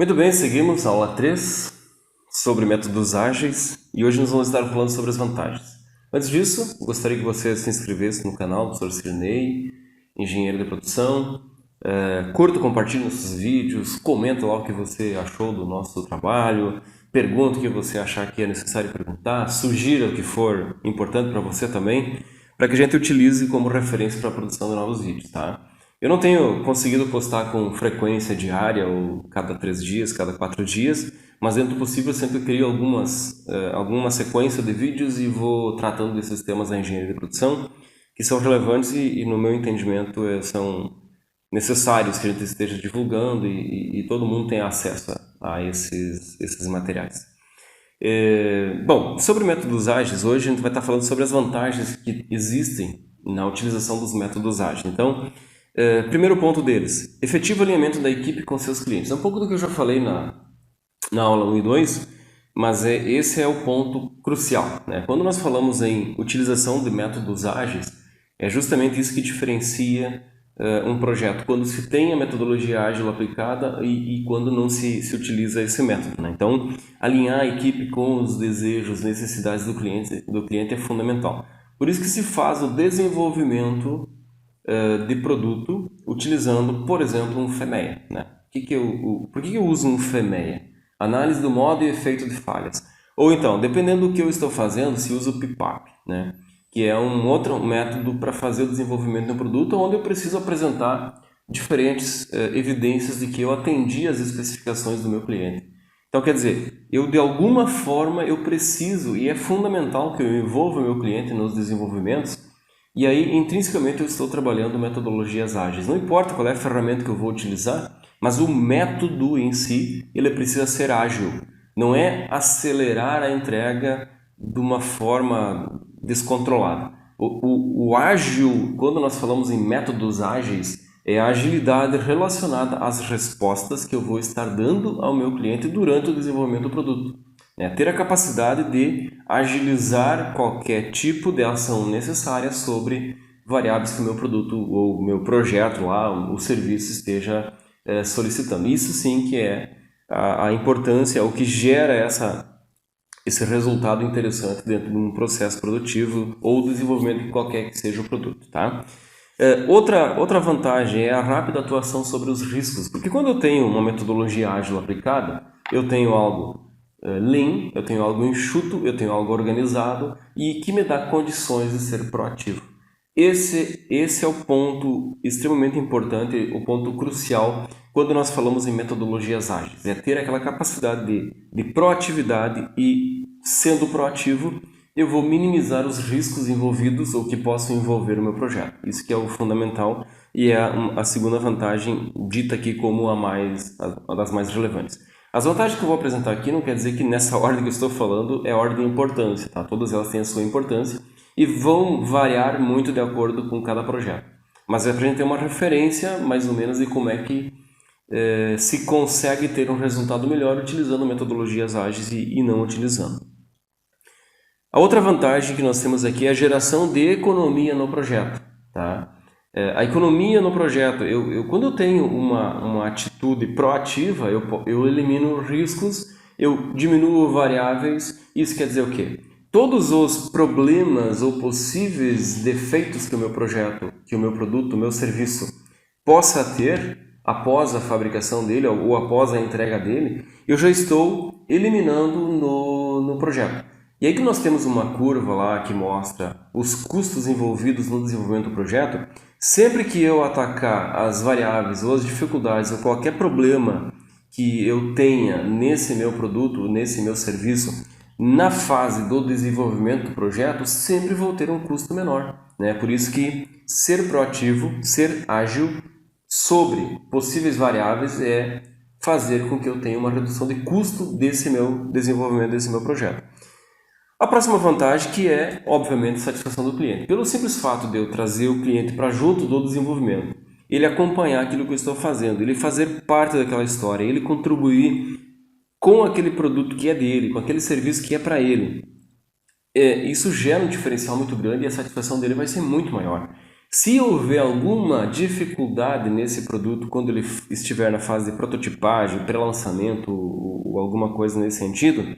Muito bem, seguimos a aula 3 sobre métodos ágeis e hoje nós vamos estar falando sobre as vantagens. Antes disso, gostaria que você se inscrevesse no canal do Professor Cirnei, engenheiro de produção. Curta, compartilhe nossos vídeos, comenta lá o que você achou do nosso trabalho, pergunta o que você achar que é necessário perguntar, sugira o que for importante para você também, para que a gente utilize como referência para a produção de novos vídeos, tá? Eu não tenho conseguido postar com frequência diária ou cada 3 dias, cada 4 dias, mas dentro do possível eu sempre crio alguma sequência de vídeos e vou tratando desses temas da engenharia de produção que são relevantes e no meu entendimento, são necessários que a gente esteja divulgando e todo mundo tenha acesso a esses materiais. Bom, sobre métodos ágeis, hoje a gente vai estar falando sobre as vantagens que existem na utilização dos métodos ágeis. Então, primeiro ponto deles, efetivo alinhamento da equipe com seus clientes. É um pouco do que eu já falei na aula 1 e 2, mas esse é o ponto crucial, né? Quando nós falamos em utilização de métodos ágeis, é justamente isso que diferencia um projeto, quando se tem a metodologia ágil aplicada e quando não se utiliza esse método, né? Então, alinhar a equipe com os desejos, necessidades do cliente é fundamental. Por isso que se faz o desenvolvimento de produto utilizando, por exemplo, um FMEA, né? Por que eu uso um FMEA? Análise do modo e efeito de falhas. Ou então, dependendo do que eu estou fazendo, se usa o PIPAP, né? Que é um outro método para fazer o desenvolvimento de um produto, onde eu preciso apresentar diferentes evidências de que eu atendi às especificações do meu cliente. Então, quer dizer, de alguma forma eu preciso, e é fundamental que eu envolva o meu cliente nos desenvolvimentos, e aí intrinsecamente eu estou trabalhando metodologias ágeis. Não importa qual é a ferramenta que eu vou utilizar, mas o método em si, ele precisa ser ágil. Não é acelerar a entrega de uma forma descontrolada. O ágil, quando nós falamos em métodos ágeis, é a agilidade relacionada às respostas que eu vou estar dando ao meu cliente durante o desenvolvimento do produto. Ter a capacidade de agilizar qualquer tipo de ação necessária sobre variáveis que o meu produto ou o meu projeto lá, o serviço esteja solicitando. Isso sim que é a importância, o que gera esse resultado interessante dentro de um processo produtivo ou desenvolvimento de qualquer que seja o produto, tá? Outra vantagem é a rápida atuação sobre os riscos, porque quando eu tenho uma metodologia ágil aplicada, eu tenho algo lean, eu tenho algo enxuto, eu tenho algo organizado e que me dá condições de ser proativo. Esse é o ponto extremamente importante, o ponto crucial quando nós falamos em metodologias ágeis. É ter aquela capacidade de proatividade e, sendo proativo, eu vou minimizar os riscos envolvidos ou que possam envolver o meu projeto. Isso que é o fundamental e é a segunda vantagem dita aqui como a das mais relevantes. As vantagens que eu vou apresentar aqui não quer dizer que nessa ordem que eu estou falando é a ordem de importância, tá? Todas elas têm a sua importância e vão variar muito de acordo com cada projeto. Mas é para a gente ter uma referência, mais ou menos, de como é que se consegue ter um resultado melhor utilizando metodologias ágeis e não utilizando. A outra vantagem que nós temos aqui é a geração de economia no projeto, tá? A economia no projeto, quando eu tenho uma atitude proativa, eu elimino riscos, eu diminuo variáveis. Isso quer dizer o quê? Todos os problemas ou possíveis defeitos que o meu projeto, que o meu produto, o meu serviço possa ter após a fabricação dele ou após a entrega dele, eu já estou eliminando no projeto. E aí que nós temos uma curva lá que mostra os custos envolvidos no desenvolvimento do projeto. Sempre que eu atacar as variáveis ou as dificuldades ou qualquer problema que eu tenha nesse meu produto, nesse meu serviço, na fase do desenvolvimento do projeto, sempre vou ter um custo menor, né? Por isso que ser proativo, ser ágil sobre possíveis variáveis é fazer com que eu tenha uma redução de custo desse meu desenvolvimento, desse meu projeto. A próxima vantagem que é, obviamente, a satisfação do cliente. Pelo simples fato de eu trazer o cliente para junto do desenvolvimento, ele acompanhar aquilo que eu estou fazendo, ele fazer parte daquela história, ele contribuir com aquele produto que é dele, com aquele serviço que é para ele. Isso gera um diferencial muito grande e a satisfação dele vai ser muito maior. Se houver alguma dificuldade nesse produto quando ele estiver na fase de prototipagem, pré-lançamento ou alguma coisa nesse sentido,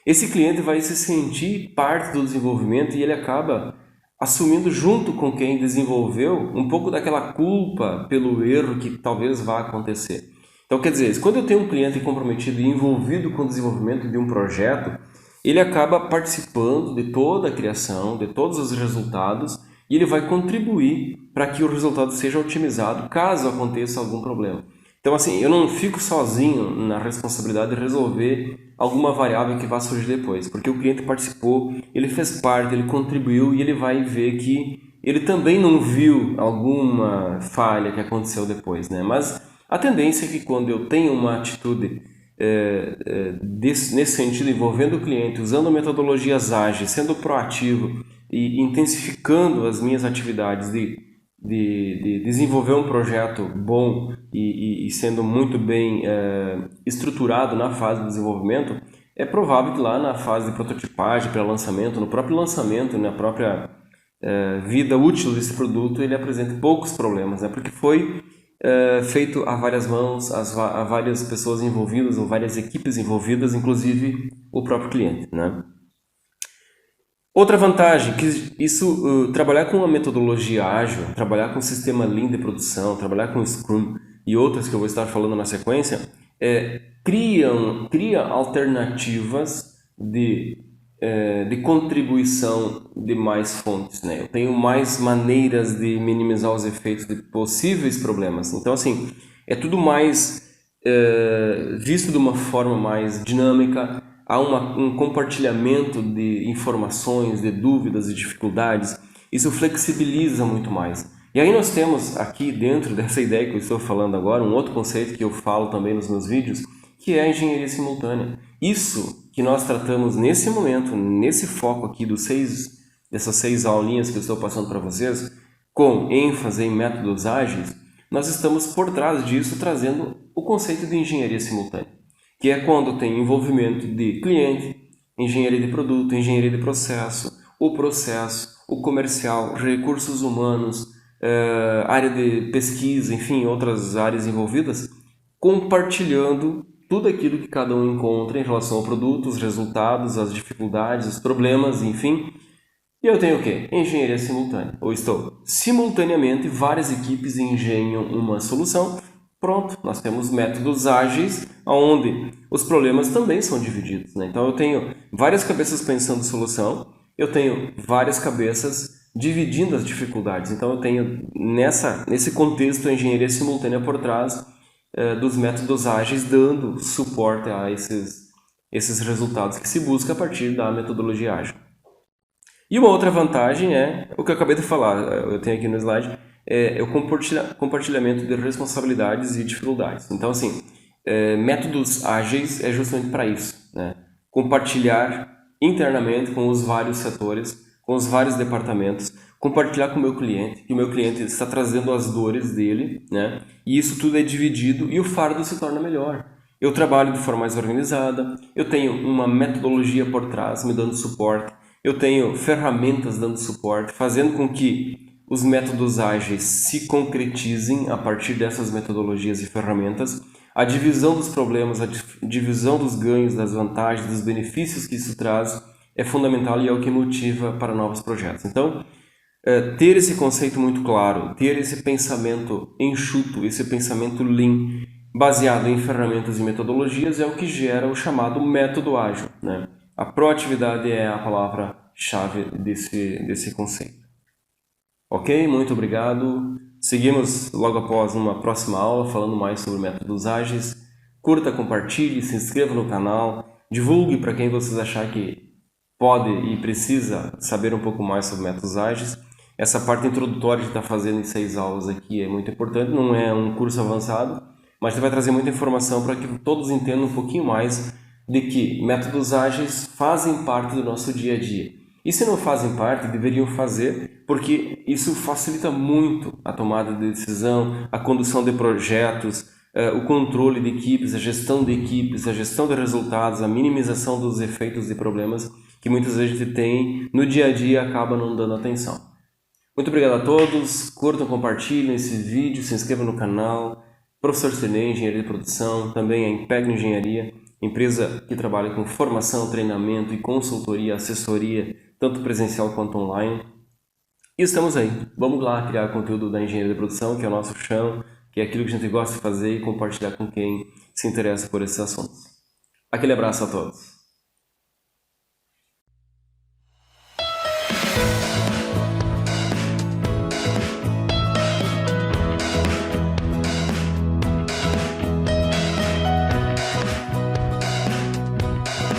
esse cliente vai se sentir parte do desenvolvimento e ele acaba assumindo junto com quem desenvolveu um pouco daquela culpa pelo erro que talvez vá acontecer. Então, quer dizer, quando eu tenho um cliente comprometido e envolvido com o desenvolvimento de um projeto, ele acaba participando de toda a criação, de todos os resultados, e ele vai contribuir para que o resultado seja otimizado caso aconteça algum problema. Então, assim, eu não fico sozinho na responsabilidade de resolver alguma variável que vai surgir depois, porque o cliente participou, ele fez parte, ele contribuiu e ele vai ver que ele também não viu alguma falha que aconteceu depois, né? Mas a tendência é que quando eu tenho uma atitude nesse sentido, envolvendo o cliente, usando metodologias ágeis, sendo proativo e intensificando as minhas atividades de desenvolver um projeto bom e sendo muito bem estruturado na fase de desenvolvimento, é provável que lá na fase de prototipagem, pré-lançamento, no próprio lançamento, na própria vida útil desse produto, ele apresente poucos problemas, né? Porque foi feito a várias mãos, a várias pessoas envolvidas ou várias equipes envolvidas, inclusive o próprio cliente, né? Outra vantagem, que isso, trabalhar com uma metodologia ágil, trabalhar com um sistema Lean de produção, trabalhar com Scrum e outras que eu vou estar falando na sequência, cria alternativas de contribuição de mais fontes, né? Eu tenho mais maneiras de minimizar os efeitos de possíveis problemas. Então, assim, é tudo mais visto de uma forma mais dinâmica. Há um compartilhamento de informações, de dúvidas e dificuldades. Isso flexibiliza muito mais. E aí nós temos aqui dentro dessa ideia que eu estou falando agora, um outro conceito que eu falo também nos meus vídeos, que é a engenharia simultânea. Isso que nós tratamos nesse momento, nesse foco aqui dessas 6 aulinhas que eu estou passando para vocês, com ênfase em métodos ágeis, nós estamos por trás disso trazendo o conceito de engenharia simultânea, que é quando tem envolvimento de cliente, engenharia de produto, engenharia de processo, o comercial, recursos humanos, área de pesquisa, enfim, outras áreas envolvidas, compartilhando tudo aquilo que cada um encontra em relação ao produto, os resultados, as dificuldades, os problemas, enfim. E eu tenho o quê? Engenharia simultânea. Ou estou simultaneamente, várias equipes engenham uma solução. Pronto, nós temos métodos ágeis, onde os problemas também são divididos, né? Então eu tenho várias cabeças pensando solução, eu tenho várias cabeças dividindo as dificuldades. Então eu tenho nesse contexto a engenharia simultânea por trás dos métodos ágeis, dando suporte a esses resultados que se busca a partir da metodologia ágil. E uma outra vantagem é o que eu acabei de falar, eu tenho aqui no slide, é o compartilhamento de responsabilidades e dificuldades. Então, assim, métodos ágeis é justamente para isso, né? Compartilhar internamente com os vários setores, com os vários departamentos, compartilhar com o meu cliente, que o meu cliente está trazendo as dores dele, né? E isso tudo é dividido e o fardo se torna melhor. Eu trabalho de forma mais organizada, eu tenho uma metodologia por trás me dando suporte, eu tenho ferramentas dando suporte, fazendo com que os métodos ágeis se concretizem a partir dessas metodologias e ferramentas. A divisão dos problemas, a divisão dos ganhos, das vantagens, dos benefícios que isso traz é fundamental e é o que motiva para novos projetos. Então, ter esse conceito muito claro, ter esse pensamento enxuto, esse pensamento Lean, baseado em ferramentas e metodologias, é o que gera o chamado método ágil, né? A proatividade é a palavra-chave desse conceito. Ok? Muito obrigado. Seguimos logo após uma próxima aula falando mais sobre métodos ágeis. Curta, compartilhe, se inscreva no canal, divulgue para quem vocês acharem que pode e precisa saber um pouco mais sobre métodos ágeis. Essa parte introdutória que está fazendo em 6 aulas aqui é muito importante, não é um curso avançado, mas vai trazer muita informação para que todos entendam um pouquinho mais de que métodos ágeis fazem parte do nosso dia a dia. E se não fazem parte, deveriam fazer, porque isso facilita muito a tomada de decisão, a condução de projetos, o controle de equipes, a gestão de equipes, a gestão de resultados, a minimização dos efeitos e problemas que muitas vezes a gente tem no dia a dia e acaba não dando atenção. Muito obrigado a todos, curtam, compartilhem esse vídeo, se inscrevam no canal. Professor Cirnei, Engenharia de Produção, também a Impegno Engenharia, empresa que trabalha com formação, treinamento e consultoria, assessoria, tanto presencial quanto online. E estamos aí, vamos lá criar conteúdo da Engenharia de Produção, que é o nosso chão, que é aquilo que a gente gosta de fazer e compartilhar com quem se interessa por esses assuntos. Aquele abraço a todos.